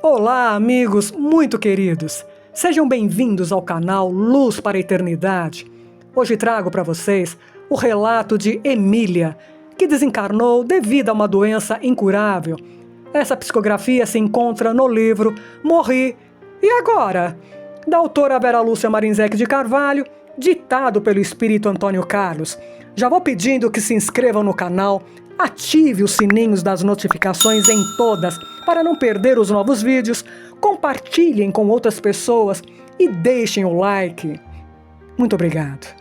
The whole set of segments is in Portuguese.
Olá, amigos muito queridos! Sejam bem-vindos ao canal Luz para a Eternidade. Hoje trago para vocês o relato de Emília, que desencarnou devido a uma doença incurável. Essa psicografia se encontra no livro Morri, e agora? Da autora Vera Lúcia Marinzec de Carvalho, ditado pelo Espírito Antônio Carlos. Já vou pedindo que se inscrevam no canal, ative os sininhos das notificações em todas para não perder os novos vídeos, compartilhem com outras pessoas e deixem o like. Muito obrigado.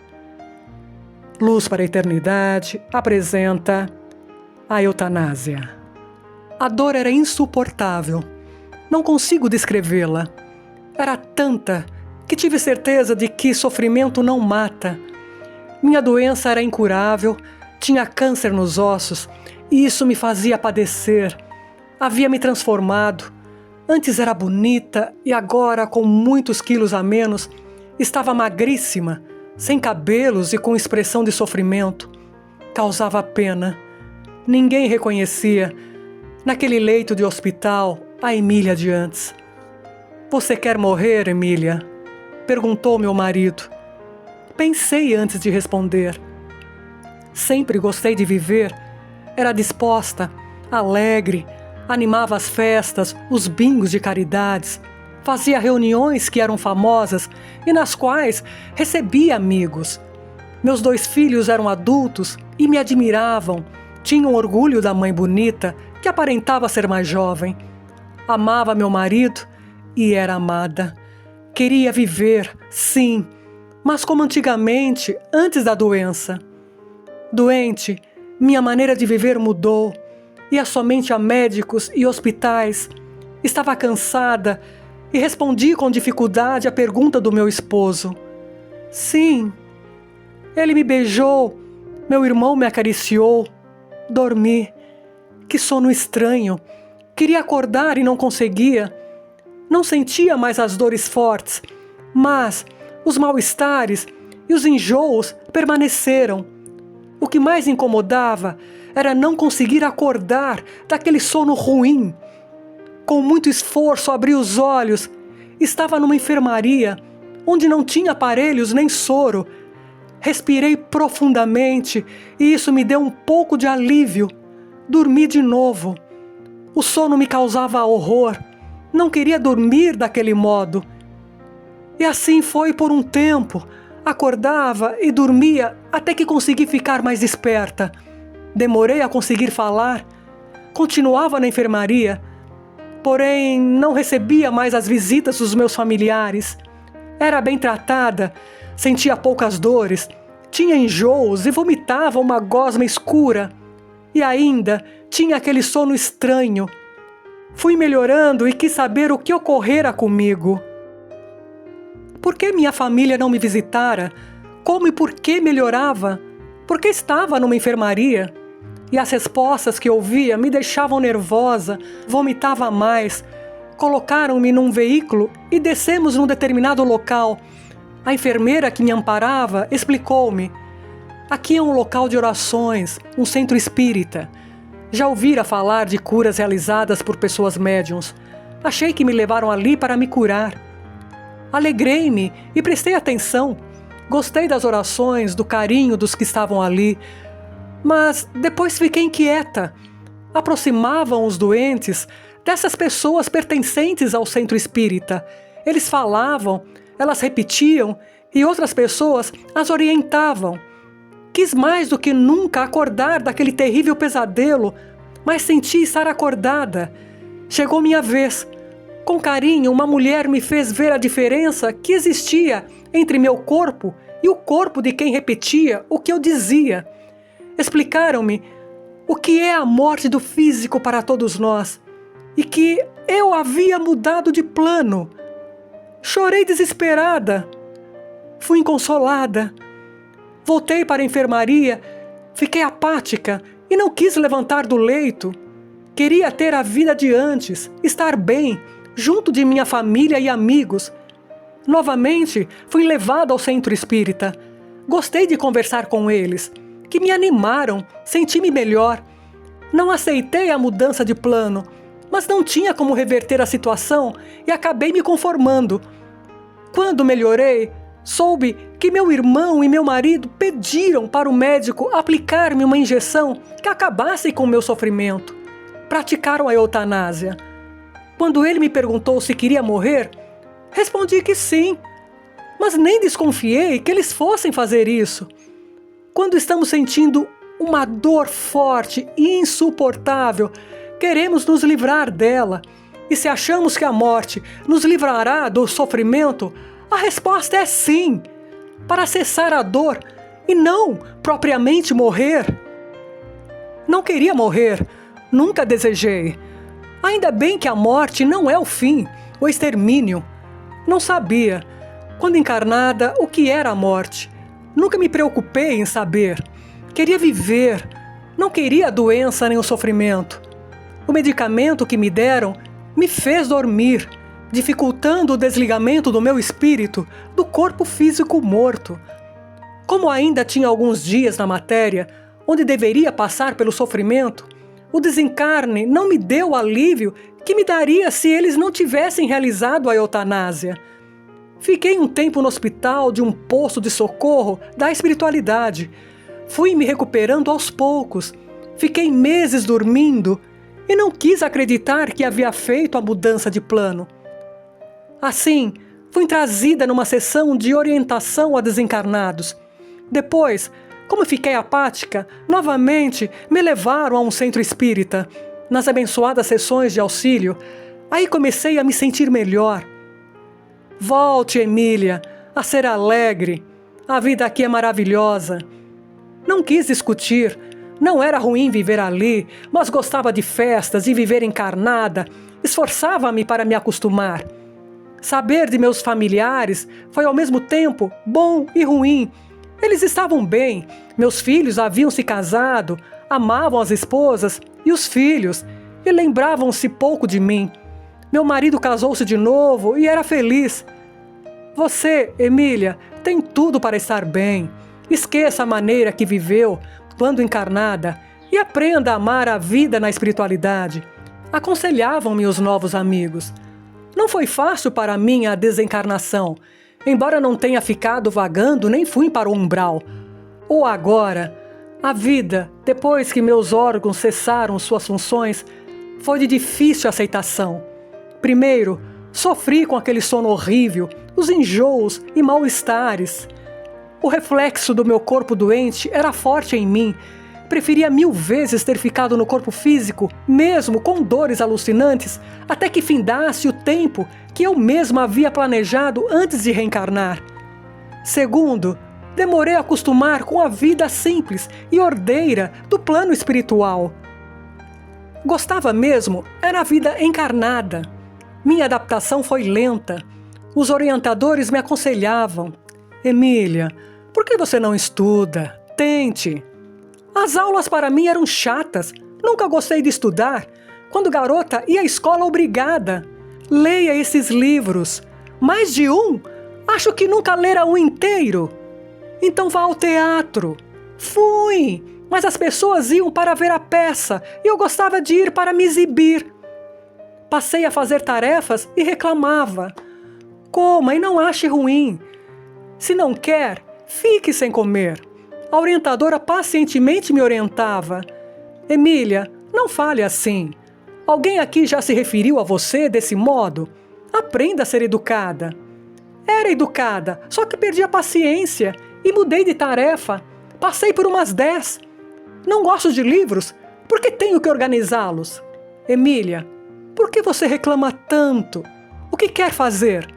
Luz para a Eternidade apresenta a eutanásia. A dor era insuportável. Não consigo descrevê-la. Era tanta que tive certeza de que sofrimento não mata. Minha doença era incurável, tinha câncer nos ossos e isso me fazia padecer. Havia me transformado. Antes era bonita e agora, com muitos quilos a menos, estava magríssima, sem cabelos e com expressão de sofrimento. Causava pena. Ninguém reconhecia, naquele leito de hospital, a Emília de antes. "Você quer morrer, Emília?" perguntou meu marido. Pensei antes de responder. Sempre gostei de viver. Era disposta, alegre, animava as festas, os bingos de caridades, fazia reuniões que eram famosas e nas quais recebia amigos. Meus 2 filhos eram adultos e me admiravam, tinham orgulho da mãe bonita que aparentava ser mais jovem. Amava meu marido e era amada. Queria viver, sim, mas como antigamente, antes da doença. Doente, minha maneira de viver mudou. Ia somente a médicos e hospitais. Estava cansada e respondi com dificuldade à pergunta do meu esposo. Sim. Ele me beijou, meu irmão me acariciou. Dormi. Que sono estranho. Queria acordar e não conseguia. Não sentia mais as dores fortes, mas os mal-estares e os enjoos permaneceram. O que mais incomodava era não conseguir acordar daquele sono ruim. Com muito esforço abri os olhos. Estava numa enfermaria, onde não tinha aparelhos nem soro. Respirei profundamente e isso me deu um pouco de alívio. Dormi de novo. O sono me causava horror. Não queria dormir daquele modo. E assim foi por um tempo. Acordava e dormia até que consegui ficar mais esperta. Demorei a conseguir falar. Continuava na enfermaria. Porém, não recebia mais as visitas dos meus familiares. Era bem tratada, sentia poucas dores, tinha enjoos e vomitava uma gosma escura. E ainda tinha aquele sono estranho. Fui melhorando e quis saber o que ocorrera comigo. Por que minha família não me visitara? Como e por que melhorava? Por que estava numa enfermaria? E as respostas que ouvia me deixavam nervosa, vomitava mais. Colocaram-me num veículo e descemos num determinado local. A enfermeira que me amparava explicou-me. Aqui é um local de orações, um centro espírita. Já ouvira falar de curas realizadas por pessoas médiuns. Achei que me levaram ali para me curar. Alegrei-me e prestei atenção. Gostei das orações, do carinho dos que estavam ali. Mas depois fiquei inquieta. Aproximavam os doentes dessas pessoas pertencentes ao centro espírita. Eles falavam, elas repetiam e outras pessoas as orientavam. Quis mais do que nunca acordar daquele terrível pesadelo, mas senti estar acordada. Chegou minha vez. Com carinho, uma mulher me fez ver a diferença que existia entre meu corpo e o corpo de quem repetia o que eu dizia. Explicaram-me o que é a morte do físico para todos nós e que eu havia mudado de plano. Chorei desesperada. Fui inconsolada. Voltei para a enfermaria, fiquei apática e não quis levantar do leito. Queria ter a vida de antes, estar bem, junto de minha família e amigos. Novamente, fui levada ao centro espírita. Gostei de conversar com eles, que me animaram, senti-me melhor. Não aceitei a mudança de plano, mas não tinha como reverter a situação e acabei me conformando. Quando melhorei, soube que meu irmão e meu marido pediram para o médico aplicar-me uma injeção que acabasse com o meu sofrimento. Praticaram a eutanásia. Quando ele me perguntou se queria morrer, respondi que sim, mas nem desconfiei que eles fossem fazer isso. Quando estamos sentindo uma dor forte e insuportável, queremos nos livrar dela. E se achamos que a morte nos livrará do sofrimento, a resposta é sim, para cessar a dor e não propriamente morrer. Não queria morrer, nunca desejei. Ainda bem que a morte não é o fim, o extermínio. Não sabia, quando encarnada, o que era a morte. Nunca me preocupei em saber. Queria viver, não queria a doença nem o sofrimento. O medicamento que me deram me fez dormir, dificultando o desligamento do meu espírito do corpo físico morto. Como ainda tinha alguns dias na matéria, onde deveria passar pelo sofrimento, o desencarne não me deu o alívio que me daria se eles não tivessem realizado a eutanásia. Fiquei um tempo no hospital de um posto de socorro da espiritualidade. Fui me recuperando aos poucos. Fiquei meses dormindo e não quis acreditar que havia feito a mudança de plano. Assim, fui trazida numa sessão de orientação a desencarnados. Depois, como fiquei apática, novamente me levaram a um centro espírita. Nas abençoadas sessões de auxílio, aí comecei a me sentir melhor. Volte, Emília, a ser alegre. A vida aqui é maravilhosa. Não quis discutir. Não era ruim viver ali, mas gostava de festas e viver encarnada. Esforçava-me para me acostumar. Saber de meus familiares foi ao mesmo tempo bom e ruim. Eles estavam bem. Meus filhos haviam se casado, amavam as esposas e os filhos, e lembravam-se pouco de mim. Meu marido casou-se de novo e era feliz. Você, Emília, tem tudo para estar bem. Esqueça a maneira que viveu quando encarnada e aprenda a amar a vida na espiritualidade. Aconselhavam-me os novos amigos. Não foi fácil para mim a desencarnação, embora não tenha ficado vagando nem fui para o umbral. Ou agora, a vida, depois que meus órgãos cessaram suas funções, foi de difícil aceitação. Primeiro, sofri com aquele sono horrível, os enjoos e mal-estares. O reflexo do meu corpo doente era forte em mim. Preferia 1000 vezes ter ficado no corpo físico, mesmo com dores alucinantes, até que findasse o tempo que eu mesma havia planejado antes de reencarnar. Segundo, demorei a acostumar com a vida simples e ordeira do plano espiritual. Gostava mesmo era a vida encarnada. Minha adaptação foi lenta. Os orientadores me aconselhavam: Emília, por que você não estuda? Tente. As aulas para mim eram chatas. Nunca gostei de estudar. Quando garota, ia à escola obrigada. Leia esses livros. Mais de um? Acho que nunca lera um inteiro. Então vá ao teatro. Fui, mas as pessoas iam para ver a peça e eu gostava de ir para me exibir. Passei a fazer tarefas e reclamava. Coma e não ache ruim. Se não quer, fique sem comer. A orientadora pacientemente me orientava. Emília, não fale assim. Alguém aqui já se referiu a você desse modo? Aprenda a ser educada. Era educada, só que perdi a paciência e mudei de tarefa. Passei por umas 10. Não gosto de livros, por que tenho que organizá-los? Emília, por que você reclama tanto? O que quer fazer?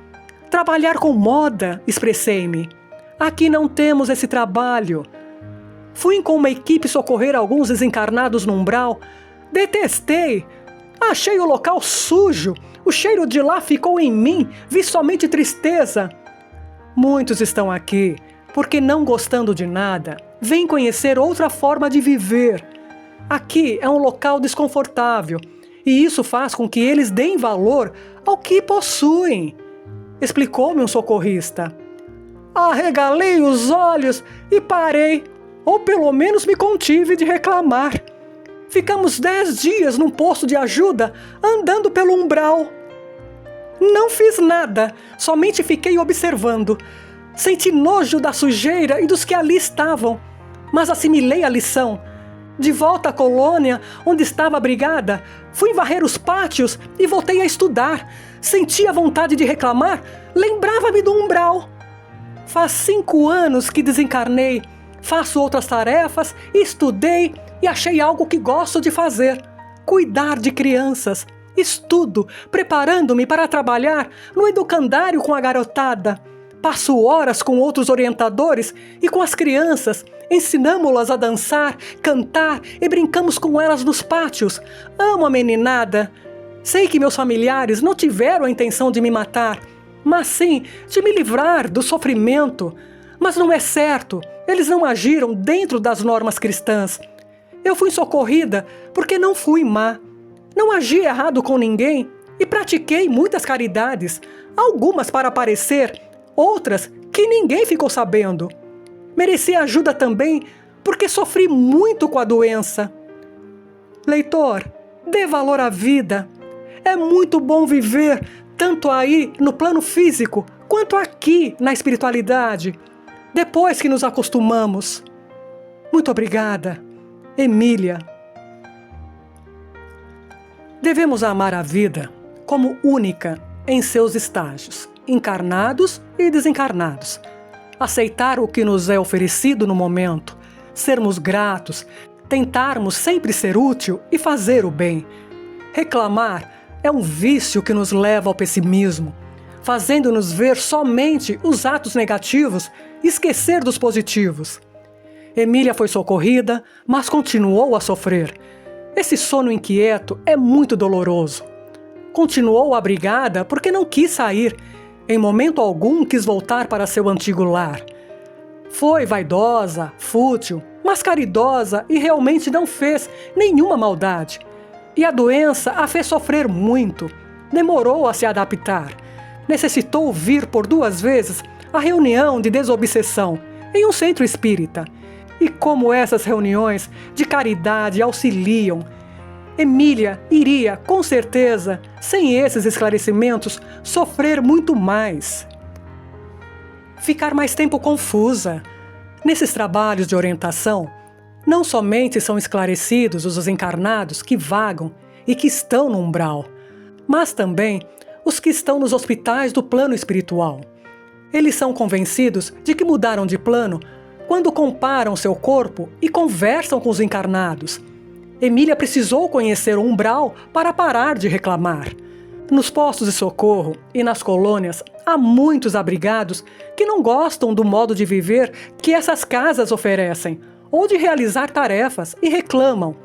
Trabalhar com moda, expressei-me. Aqui não temos esse trabalho. Fui com uma equipe socorrer alguns desencarnados no umbral. Detestei. Achei o local sujo. O cheiro de lá ficou em mim. Vi somente tristeza. Muitos estão aqui porque, não gostando de nada, vêm conhecer outra forma de viver. Aqui é um local desconfortável e isso faz com que eles deem valor ao que possuem, explicou-me um socorrista. Arregalei os olhos e parei, ou pelo menos me contive de reclamar. Ficamos 10 dias num posto de ajuda, andando pelo umbral. Não fiz nada, somente fiquei observando. Senti nojo da sujeira e dos que ali estavam, mas assimilei a lição. De volta à colônia, onde estava abrigada, fui varrer os pátios e voltei a estudar. Senti a vontade de reclamar, lembrava-me do umbral. Faz 5 anos que desencarnei, faço outras tarefas, estudei e achei algo que gosto de fazer: cuidar de crianças. Estudo, preparando-me para trabalhar no educandário com a garotada. Passo horas com outros orientadores e com as crianças, ensinamo-las a dançar, cantar e brincamos com elas nos pátios. Amo a meninada. Sei que meus familiares não tiveram a intenção de me matar, mas sim de me livrar do sofrimento. Mas não é certo, eles não agiram dentro das normas cristãs. Eu fui socorrida porque não fui má. Não agi errado com ninguém e pratiquei muitas caridades, algumas para aparecer, outras que ninguém ficou sabendo. Mereci ajuda também porque sofri muito com a doença. Leitor, dê valor à vida. É muito bom viver, tanto aí no plano físico, quanto aqui na espiritualidade, depois que nos acostumamos. Muito obrigada, Emília. Devemos amar a vida como única em seus estágios, encarnados e desencarnados. Aceitar o que nos é oferecido no momento, sermos gratos, tentarmos sempre ser útil e fazer o bem. Reclamar é um vício que nos leva ao pessimismo, fazendo-nos ver somente os atos negativos e esquecer dos positivos. Emília foi socorrida, mas continuou a sofrer. Esse sono inquieto é muito doloroso. Continuou abrigada porque não quis sair. Em momento algum quis voltar para seu antigo lar. Foi vaidosa, fútil, mas caridosa e realmente não fez nenhuma maldade. E a doença a fez sofrer muito. Demorou a se adaptar. Necessitou vir por 2 vezes à reunião de desobsessão em um centro espírita. E como essas reuniões de caridade auxiliam, Emília iria, com certeza, sem esses esclarecimentos, sofrer muito mais. Ficar mais tempo confusa. Nesses trabalhos de orientação, não somente são esclarecidos os encarnados que vagam e que estão no umbral, mas também os que estão nos hospitais do plano espiritual. Eles são convencidos de que mudaram de plano quando comparam seu corpo e conversam com os encarnados. Emília precisou conhecer o umbral para parar de reclamar. Nos postos de socorro e nas colônias, há muitos abrigados que não gostam do modo de viver que essas casas oferecem, ou de realizar tarefas, e reclamam.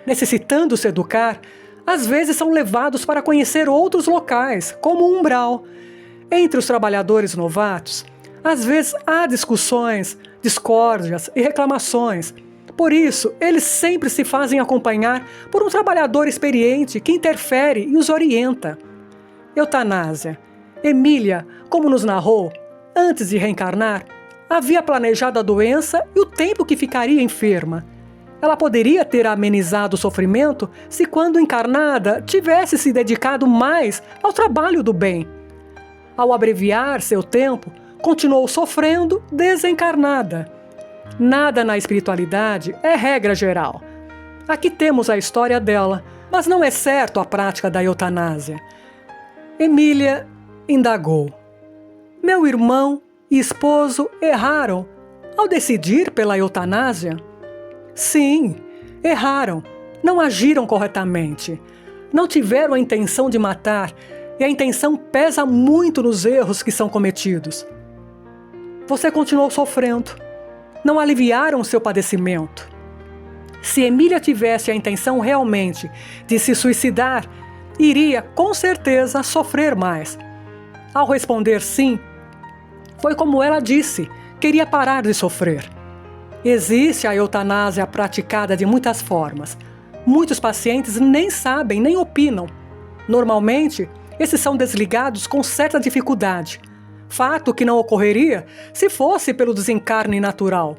Necessitando se educar, às vezes são levados para conhecer outros locais, como o umbral. Entre os trabalhadores novatos, às vezes há discussões, discórdias e reclamações. Por isso, eles sempre se fazem acompanhar por um trabalhador experiente que interfere e os orienta. Eutanásia. Emília, como nos narrou, antes de reencarnar, havia planejado a doença e o tempo que ficaria enferma. Ela poderia ter amenizado o sofrimento se, quando encarnada, tivesse se dedicado mais ao trabalho do bem. Ao abreviar seu tempo, continuou sofrendo desencarnada. Nada na espiritualidade é regra geral. Aqui temos a história dela, mas não é certo a prática da eutanásia. Emília indagou: meu irmão e esposo erraram ao decidir pela eutanásia? Sim, erraram. Não agiram corretamente. Não tiveram a intenção de matar, e a intenção pesa muito nos erros que são cometidos. Você continuou sofrendo. Não aliviaram seu padecimento. Se Emília tivesse a intenção realmente de se suicidar, iria com certeza sofrer mais. Ao responder sim, foi como ela disse, queria parar de sofrer. Existe a eutanásia praticada de muitas formas. Muitos pacientes nem sabem, nem opinam. Normalmente, esses são desligados com certa dificuldade. Fato que não ocorreria se fosse pelo desencarne natural.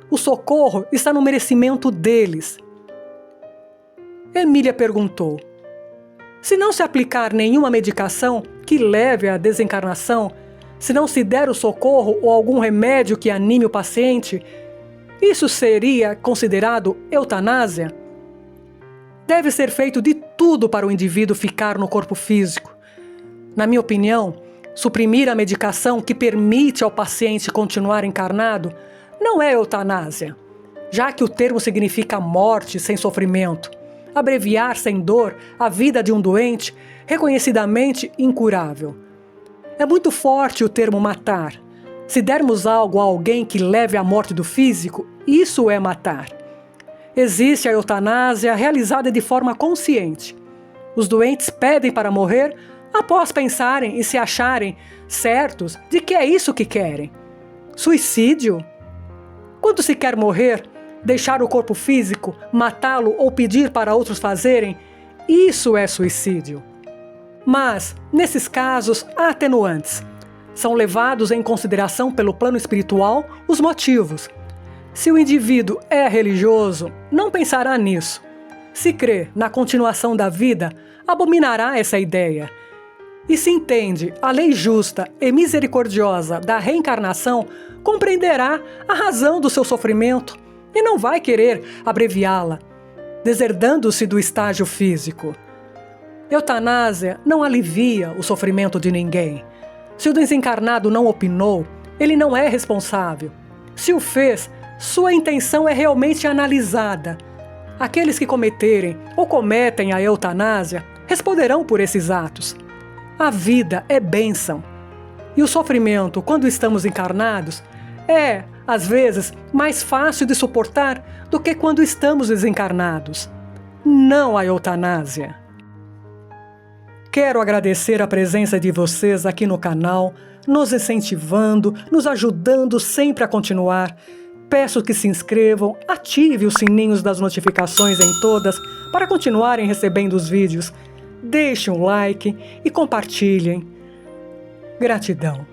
O socorro está no merecimento deles. Emília perguntou. Se não se aplicar nenhuma medicação que leve à desencarnação, se não se der o socorro ou algum remédio que anime o paciente, isso seria considerado eutanásia? Deve ser feito de tudo para o indivíduo ficar no corpo físico. Na minha opinião, suprimir a medicação que permite ao paciente continuar encarnado não é eutanásia, já que o termo significa morte sem sofrimento, abreviar sem dor a vida de um doente reconhecidamente incurável. É muito forte o termo matar. Se dermos algo a alguém que leve à morte do físico, isso é matar. Existe a eutanásia realizada de forma consciente. Os doentes pedem para morrer após pensarem e se acharem certos de que é isso que querem. Suicídio? Quando se quer morrer, deixar o corpo físico, matá-lo ou pedir para outros fazerem, isso é suicídio. Mas, nesses casos, há atenuantes. São levados em consideração pelo plano espiritual os motivos. Se o indivíduo é religioso, não pensará nisso. Se crê na continuação da vida, abominará essa ideia. E se entende a lei justa e misericordiosa da reencarnação, compreenderá a razão do seu sofrimento e não vai querer abreviá-la, deserdando-se do estágio físico. Eutanásia não alivia o sofrimento de ninguém. Se o desencarnado não opinou, ele não é responsável. Se o fez, sua intenção é realmente analisada. Aqueles que cometerem ou cometem a eutanásia responderão por esses atos. A vida é bênção. E o sofrimento, quando estamos encarnados, é, às vezes, mais fácil de suportar do que quando estamos desencarnados. Não a eutanásia. Quero agradecer a presença de vocês aqui no canal, nos incentivando, nos ajudando sempre a continuar. Peço que se inscrevam, ative os sininhos das notificações em todas para continuarem recebendo os vídeos. Deixem um like e compartilhem. Gratidão.